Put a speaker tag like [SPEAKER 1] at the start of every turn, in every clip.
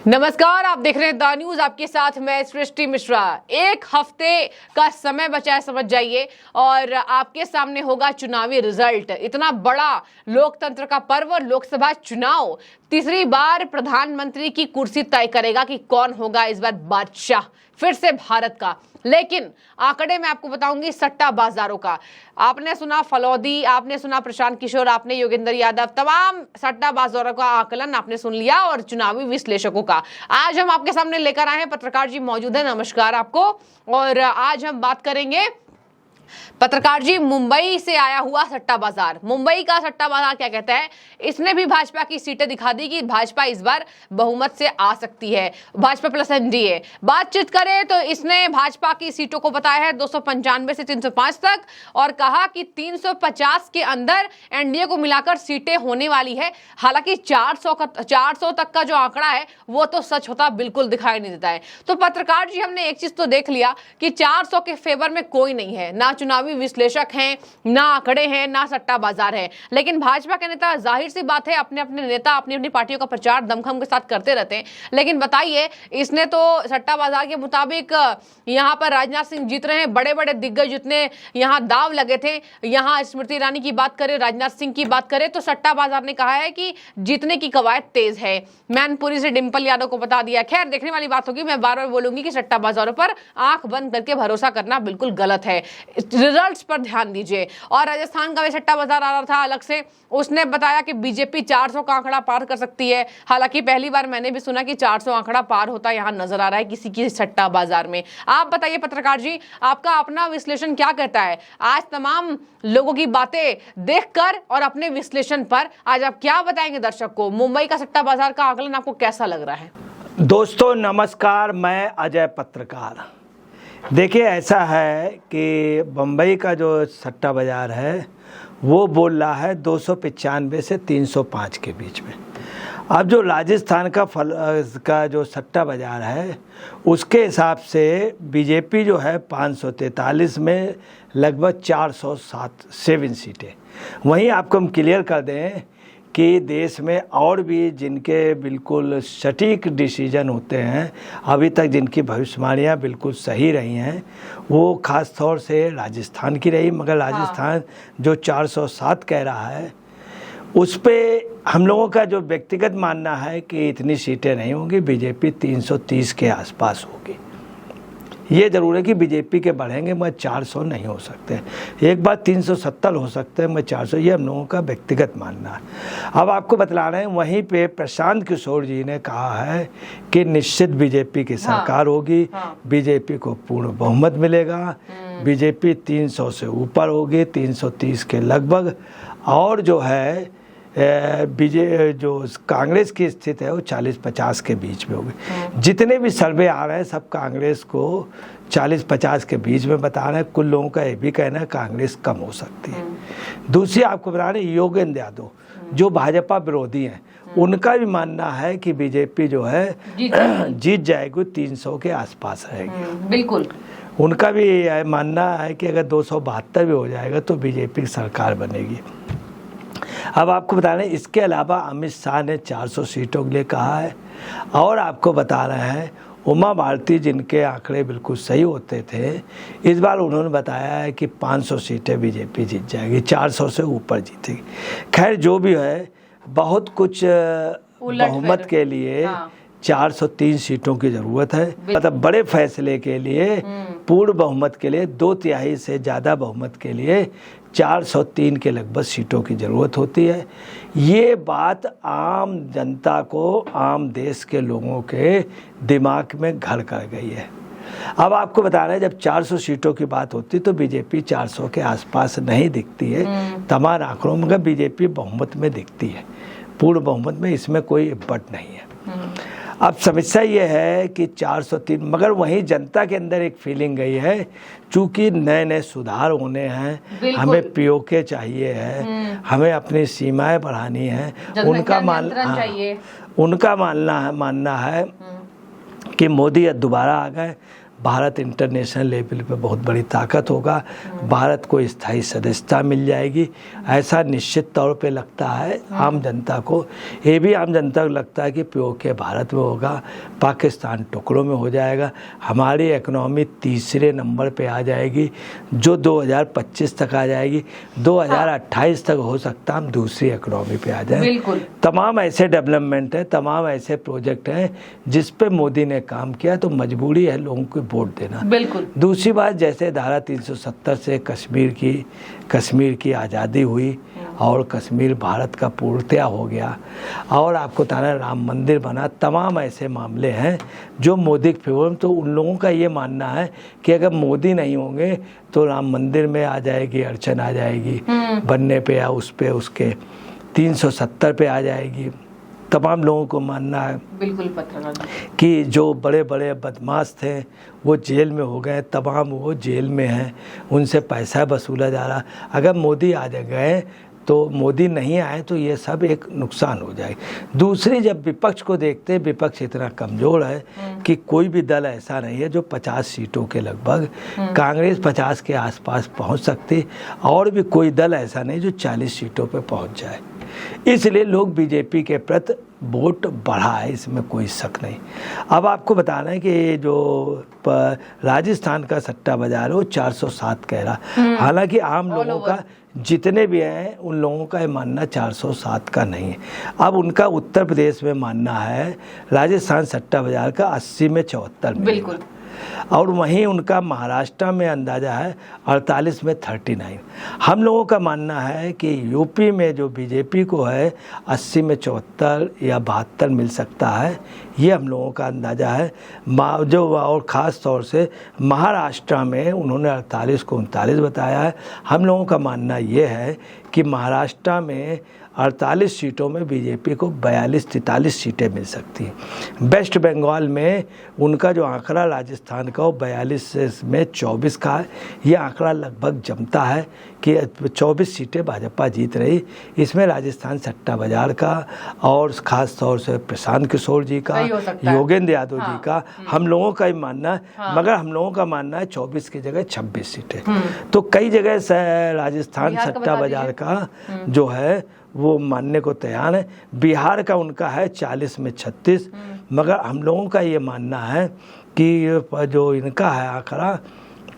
[SPEAKER 1] नमस्कार, आप देख रहे हैं द न्यूज। आपके साथ मैं सृष्टि मिश्रा। एक हफ्ते का समय बचा है, समझ जाइए, और आपके सामने होगा चुनावी रिजल्ट। इतना बड़ा लोकतंत्र का पर्व, लोकसभा चुनाव, तीसरी बार प्रधानमंत्री की कुर्सी तय करेगा कि कौन होगा इस बार बादशाह फिर से भारत का। लेकिन आंकड़े मैं आपको बताऊंगी सट्टा बाजारों का। आपने सुना फलौदी, आपने सुना प्रशांत किशोर, आपने योगेंद्र यादव, तमाम सट्टा बाजारों का आकलन आपने सुन लिया, और चुनावी विश्लेषकों का। आज हम आपके सामने लेकर आए हैं, पत्रकार जी मौजूद हैं। नमस्कार आपको। और आज हम बात करेंगे पत्रकार जी, मुंबई से आया हुआ सट्टा बाजार। मुंबई का सट्टा बाजार क्या कहता है? इसने भी भाजपा की सीटें दिखा दी कि भाजपा इस बार बहुमत से आ सकती है, भाजपा प्लस एनडीए। बातचीत करें तो इसने भाजपा की सीटों को बताया है 295 से 305 तक, और कहा कि 350 के अंदर एनडीए को मिलाकर सीटें होने वाली है। हालांकि 400 तक का जो आंकड़ा है वो तो सच होता बिल्कुल दिखाई नहीं देता है। तो पत्रकार जी, हमने एक चीज तो देख लिया कि 400 के फेवर में कोई नहीं है, ना चुनावी विश्लेषक हैं, ना आंकड़े हैं, ना सट्टा बाजार है। लेकिन भाजपा के नेता, जाहिर सी बात है, अपने अपने नेता अपनी अपनी पार्टियों का प्रचार दमखम के साथ करते रहते हैं। लेकिन बताइए, इसने तो सट्टा बाजार के मुताबिक यहां पर राजनाथ सिंह जीत रहे हैं। बड़े बड़े दिग्गज जितने यहां दाव लगे थे, यहां स्मृति ईरानी की बात करें, राजनाथ सिंह की बात करें, तो सट्टा बाजार ने कहा है कि जीतने की कवायद तेज है। मैनपुरी से डिंपल यादव को बता दिया। खैर, देखने वाली बात होगी। मैं बार बार बोलूंगी कि सट्टा बाजारों पर आंख बंद करके भरोसा करना बिल्कुल गलत है। रिजल्ट्स पर ध्यान दीजिए। और राजस्थान का भी सट्टा बाजार आ रहा था अलग से, उसने बताया कि बीजेपी 400 का आंकड़ा पार कर सकती है। हालांकि पहली बार मैंने भी सुना कि 400 आंकड़ा पार होता यहां नजर आ रहा है किसी की सट्टा बाजार में। आप बताइए पत्रकार जी, आपका अपना विश्लेषण क्या कहता है? आज तमाम लोगों की बातें देखकर और अपने विश्लेषण पर आज आप क्या बताएंगे दर्शक को? मुंबई का सट्टा बाजार का आकलन आपको कैसा लग रहा है?
[SPEAKER 2] दोस्तों नमस्कार, मैं अजय पत्रकार। देखिए, ऐसा है कि बम्बई का जो सट्टा बाज़ार है वो बोल रहा है 295 से 305 के बीच में। अब जो राजस्थान का जो सट्टा बाज़ार है उसके हिसाब से बीजेपी जो है 543 में लगभग 407 सीटें। वहीं आपको हम क्लियर कर दें कि देश में और भी जिनके बिल्कुल सटीक डिसीजन होते हैं, अभी तक जिनकी भविष्यवाणियाँ बिल्कुल सही रही हैं, वो ख़ास तौर से राजस्थान की रही। मगर राजस्थान जो 407 कह रहा है, उस पे हम लोगों का जो व्यक्तिगत मानना है कि इतनी सीटें नहीं होंगी, बीजेपी 330 के आसपास होगी। ये ज़रूर है कि बीजेपी के बढ़ेंगे, मगर 400 नहीं हो सकते। एक बार 370 हो सकते हैं, मगर 400, ये हम लोगों का व्यक्तिगत मानना है। अब आपको बतला रहे हैं, वहीं पे प्रशांत किशोर जी ने कहा है कि निश्चित बीजेपी की सरकार होगी, बीजेपी को पूर्ण बहुमत मिलेगा, बीजेपी 300 से ऊपर होगी, 330 के लगभग। और जो है जो कांग्रेस की स्थिति है वो 40-50 के बीच में होगी। जितने भी सर्वे आ रहे हैं सब कांग्रेस को 40-50 के बीच में बता रहे हैं। कुछ लोगों का ये भी कहना है कांग्रेस कम हो सकती है। दूसरी आपको बता रहे हैं, योगेंद्र यादव जो भाजपा विरोधी हैं, उनका भी मानना है कि बीजेपी जो है जीत जाएगी, 300 के आसपास रहेगी।
[SPEAKER 1] बिल्कुल,
[SPEAKER 2] उनका भी मानना है कि अगर 272 भी हो जाएगा तो बीजेपी की सरकार बनेगी। अब आपको बता रहे हैं, इसके अलावा अमित शाह ने 400 सीटों के लिए कहा है। और आपको बता रहे हैं, उमा भारती जिनके आंकड़े बिल्कुल सही होते थे, इस बार उन्होंने बताया है कि 500 सीटें बीजेपी जीत जाएगी, 400 से ऊपर जीतेगी। खैर, जो भी है, बहुत कुछ बहुमत के लिए 403 सीटों की ज़रूरत है। मतलब बड़े फैसले के लिए, पूर्ण बहुमत के लिए, 2/3 से ज़्यादा बहुमत के लिए 403 के लगभग सीटों की ज़रूरत होती है। ये बात आम जनता को, आम देश के लोगों के दिमाग में घर कर गई है। अब आपको बता रहे हैं, जब 400 सीटों की बात होती है तो बीजेपी 400 के आसपास नहीं दिखती है तमाम आंकड़ों में, मगर बीजेपी बहुमत में दिखती है, पूर्ण बहुमत में। इसमें कोई बट नहीं है। अब समस्या ये है कि 403, मगर वहीं जनता के अंदर एक फीलिंग गई है, चूँकि नए नए सुधार होने हैं, हमें पीओके चाहिए है, हमें अपनी सीमाएं बढ़ानी है। उनका मानना है कि मोदी अब दोबारा आ गए, भारत इंटरनेशनल लेवल पे बहुत बड़ी ताकत होगा, भारत को स्थायी सदस्यता मिल जाएगी, ऐसा निश्चित तौर पे लगता है आम जनता को। ये भी आम जनता को लगता है कि पीओके भारत में होगा, पाकिस्तान टुकड़ों में हो जाएगा, हमारी इकोनॉमी तीसरे नंबर पे आ जाएगी, जो 2025 तक आ जाएगी, 2028 तक हो सकता है हम दूसरी इकोनॉमी पे आ जाए।
[SPEAKER 1] बिल्कुल।
[SPEAKER 2] तमाम ऐसे डेवलपमेंट हैं, तमाम ऐसे प्रोजेक्ट हैं जिस पे मोदी ने काम किया, तो मजबूरी है लोगों को वोट देना।
[SPEAKER 1] बिल्कुल।
[SPEAKER 2] दूसरी बात, जैसे धारा 370 से कश्मीर की आज़ादी हुई और कश्मीर भारत का पूर्णतया हो गया, और आपको बताना राम मंदिर बना, तमाम ऐसे मामले हैं जो मोदी के फेवर में। तो उन लोगों का ये मानना है कि अगर मोदी नहीं होंगे तो राम मंदिर में आ जाएगी अड़चन, आ जाएगी बनने पे, या उस पे उसके 370 पे आ जाएगी। तमाम लोगों को मानना है
[SPEAKER 1] बिल्कुल पत्रकार
[SPEAKER 2] कि जो बड़े बड़े बदमाश थे वो जेल में हो गए, तमाम वो जेल में हैं, उनसे पैसा वसूला जा रहा। अगर मोदी आ गए तो मोदी नहीं आए तो ये सब एक नुकसान हो जाए। दूसरी, जब विपक्ष को देखते, विपक्ष इतना कमज़ोर है कि कोई भी दल ऐसा नहीं है जो 50 सीटों के लगभग, कांग्रेस 50 के आसपास पहुंच सकती, और भी कोई दल ऐसा नहीं जो 40 सीटों पे पहुंच जाए। इसलिए लोग बीजेपी के प्रति वोट बढ़ा है, इसमें कोई शक नहीं। अब आपको बताना है कि ये जो राजस्थान का सट्टा बाजार है वो 407 कह रहा, हालांकि आम लोगों का जितने भी हैं उन लोगों का ये मानना 407 का नहीं है। अब उनका उत्तर प्रदेश में मानना है राजस्थान सट्टा बाजार का 80 में 74 में,
[SPEAKER 1] बिल्कुल,
[SPEAKER 2] और वहीं उनका महाराष्ट्र में अंदाज़ा है 48 में 39। हम लोगों का मानना है कि यूपी में जो बीजेपी को है 80 में 74 या 72 मिल सकता है, ये हम लोगों का अंदाज़ा है। जो और ख़ास तौर से महाराष्ट्र में उन्होंने 48 को 39 बताया है। हम लोगों का मानना ये है कि महाराष्ट्र में 48 सीटों में बीजेपी को 42-43 सीटें मिल सकती हैं। वेस्ट बंगाल में उनका जो आंकड़ा राजस्थान का वो 42 में 24 का है। ये आंकड़ा लगभग जमता है कि 24 सीटें भाजपा जीत रही। इसमें राजस्थान सट्टा बाजार का और ख़ास तौर से प्रशांत किशोर जी का, योगेंद्र यादव जी का, हम लोगों का ही मानना है। मगर हम लोगों का मानना है 24 की जगह 26 सीटें। तो कई जगह से राजस्थान सट्टा बाजार का जो है वो मानने को तैयार है। बिहार का उनका है 40 में 36, मगर हम लोगों का ये मानना है कि जो इनका है आंकड़ा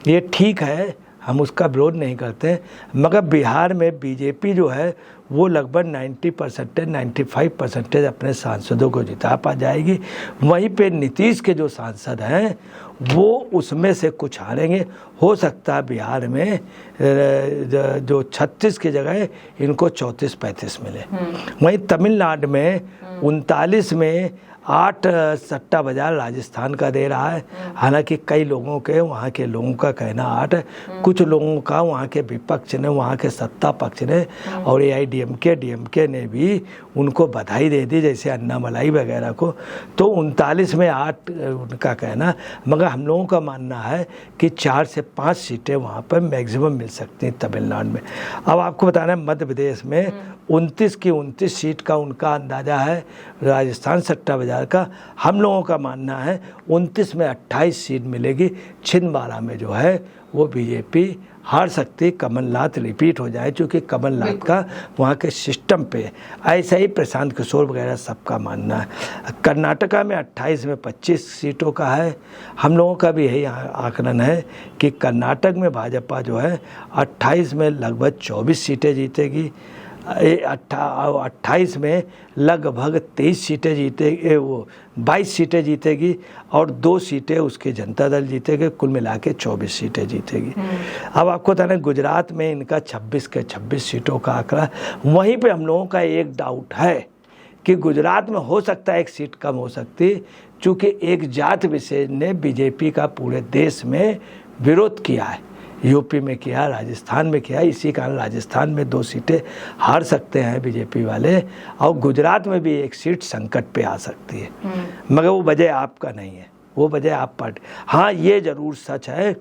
[SPEAKER 2] ये ठीक है, हम उसका विरोध नहीं करते, मगर बिहार में बीजेपी जो है वो लगभग 90%, 95% अपने सांसदों को जिता पा जाएगी। वहीं पे नीतीश के जो सांसद हैं वो उसमें से कुछ हारेंगे। हो सकता है बिहार में जो 36 की जगह इनको 34-35 मिले। वहीं तमिलनाडु में 39 में 8 सट्टा बाजार राजस्थान का दे रहा है। हालांकि कई लोगों के वहाँ के लोगों का कहना 8 है, कुछ लोगों का वहाँ के विपक्ष ने, वहाँ के सत्ता पक्ष ने और AIDMK ने भी उनको बधाई दे दी, जैसे अन्नामलाई वगैरह को। तो 39 में 8 उनका कहना, मगर हम लोगों का मानना है कि 4 से 5 सीटें वहाँ पर मैक्सिमम मिल सकती हैं तमिलनाडु में। अब आपको बताना है मध्य प्रदेश में 29 की 29 सीट का उनका अंदाज़ा है राजस्थान सट्टा बाजार का। हम लोगों का मानना है 29 में 28 सीट मिलेगी। छिंदवाड़ा में जो है वो बीजेपी हार सकती, कमलनाथ रिपीट हो जाए, क्योंकि कमलनाथ का वहाँ के सिस्टम पे ऐसा ही प्रशांत किशोर वगैरह सबका मानना है। कर्नाटका में 28 में 25 सीटों का है। हम लोगों का भी यही आकलन है कि कर्नाटक में भाजपा जो है 28 में लगभग 24 सीटें जीतेगी, 28 में लगभग 23 सीटें जीतेगी, वो 22 सीटें जीतेगी और 2 सीटें उसके जनता दल जीतेगी, कुल मिला के 24 सीटें जीतेगी। अब आपको बताना गुजरात में इनका 26 के 26 सीटों का आंकड़ा। वहीं पे हम लोगों का एक डाउट है कि गुजरात में हो सकता है 1 सीट कम हो सकती, चूँकि एक जात विशेष ने बीजेपी का पूरे देश में विरोध किया है। यूपी में किया, राजस्थान में किया, इसी कारण राजस्थान में 2 सीटें हार सकते हैं बीजेपी वाले, और गुजरात में भी 1 सीट संकट पे आ सकती है। मगर वो वजह आपका नहीं है, वो वजह आप पार्टी। हाँ, ये ज़रूर सच है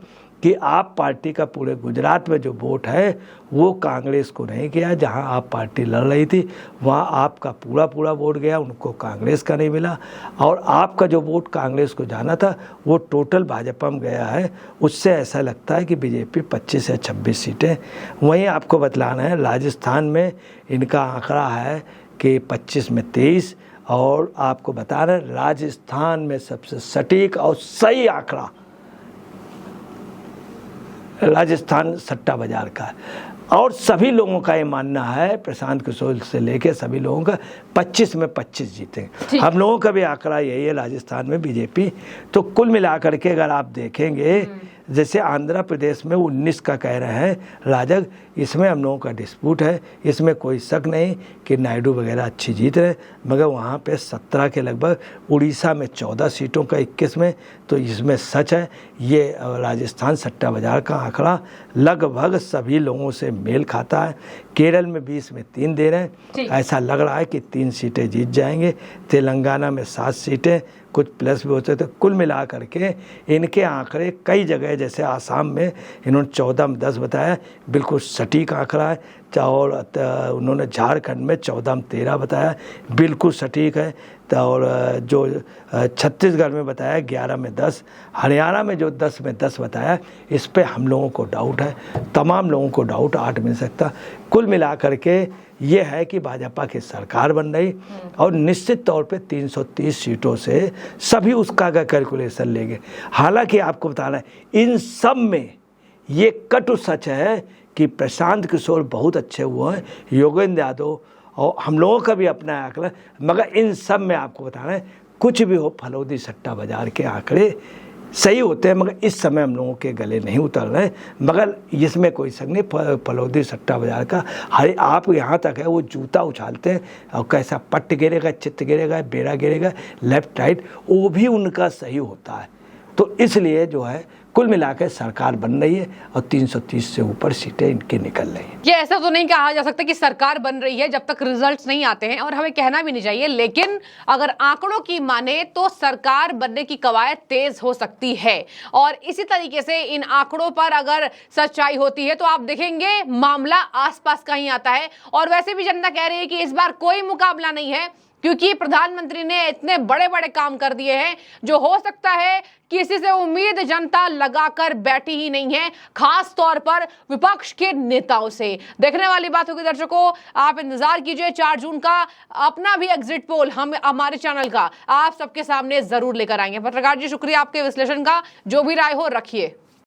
[SPEAKER 2] कि आप पार्टी का पूरे गुजरात में जो वोट है वो कांग्रेस को नहीं गया। जहां आप पार्टी लड़ रही थी वहां आपका पूरा पूरा वोट गया, उनको कांग्रेस का नहीं मिला। और आपका जो वोट कांग्रेस को जाना था वो टोटल भाजपा में गया है। उससे ऐसा लगता है कि बीजेपी 25 या 26 सीटें। वहीं आपको बतलाना है राजस्थान में इनका आंकड़ा है कि 25 में 23, और आपको बता रहे हैं राजस्थान में सबसे सटीक और सही आंकड़ा राजस्थान सट्टा बाजार का है। और सभी लोगों का ये मानना है, प्रशांत किशोर से लेके सभी लोगों का 25 में 25 जीतेंगे। हम लोगों का भी आंकड़ा यही है राजस्थान में बीजेपी। तो कुल मिलाकर के अगर आप देखेंगे, जैसे आंध्र प्रदेश में 19 का कह रहे हैं राजग, इसमें हम लोगों का डिस्प्यूट है। इसमें कोई शक नहीं कि नायडू वगैरह अच्छी जीत रहे, मगर वहाँ पे 17 के लगभग, उड़ीसा में 14 सीटों का 21 में, तो इसमें सच है। ये राजस्थान सट्टा बाजार का आंकड़ा लगभग सभी लोगों से मेल खाता है। केरल में 20 में 3 दे रहे हैं, ऐसा लग रहा है कि 3 सीटें जीत जाएंगे। तेलंगाना में 7 सीटें, कुछ प्लस भी होते थे। कुल मिला करके इनके आंकड़े कई जगह, जैसे आसाम में इन्होंने 14 में 10 बताया, बिल्कुल सटीक आंकड़ा है। और उन्होंने झारखंड में 14 में 13 बताया, बिल्कुल सटीक है। और जो छत्तीसगढ़ में बताया 11 में 10, हरियाणा में जो 10 में 10 बताया, इस पे हम लोगों को डाउट है, तमाम लोगों को डाउट 8 मिल सकता। कुल मिला करके ये है कि भाजपा की सरकार बन रही, और निश्चित तौर पे 330 सीटों से सभी उसका का कैलकुलेशन लेंगे। हालांकि आपको बताना है, इन सब में ये कटु सच है कि प्रशांत किशोर बहुत अच्छे हुए हैं, योगेंद्र यादव और हम लोगों का भी अपना आंकड़ा, मगर इन सब में आपको बताना है, कुछ भी हो फलौदी सट्टा बाजार के आंकड़े सही होते हैं, मगर इस समय हम लोगों के गले नहीं उतर रहे। मगर इसमें कोई शक नहीं, फलौदी सट्टा बाजार का हर आप यहाँ तक है, वो जूता उछालते हैं और कैसा पट्ट गिरेगा, चित्त गिरेगा, बेड़ा गिरेगा, लेफ्ट राइट, वो भी उनका सही होता है। तो इसलिए जो है कुल मिलाकर सरकार बन रही है और 330 से ऊपर सीटें इनकी निकल रही हैं।
[SPEAKER 1] ये ऐसा तो नहीं कहा जा सकता कि सरकार बन रही है जब तक रिजल्ट्स नहीं आते हैं, और हमें कहना भी नहीं चाहिए, लेकिन अगर आंकड़ों की माने तो सरकार बनने की कवायद तेज हो सकती है। और इसी तरीके से इन आंकड़ों पर अगर सच्चाई होती है तो आप देखेंगे मामला आसपास का ही आता है। और वैसे भी जनता कह रही है कि इस बार कोई मुकाबला नहीं है, क्योंकि प्रधानमंत्री ने इतने बड़े बड़े काम कर दिए हैं जो हो सकता है किसी से उम्मीद जनता लगाकर बैठी ही नहीं है, खास तौर पर विपक्ष के नेताओं से। देखने वाली बात होगी दर्शकों, आप इंतजार कीजिए 4 जून का अपना भी एग्जिट पोल हम हमारे चैनल का आप सबके सामने जरूर लेकर आएंगे। पत्रकार जी शुक्रिया आपके विश्लेषण का, जो भी राय हो रखिए।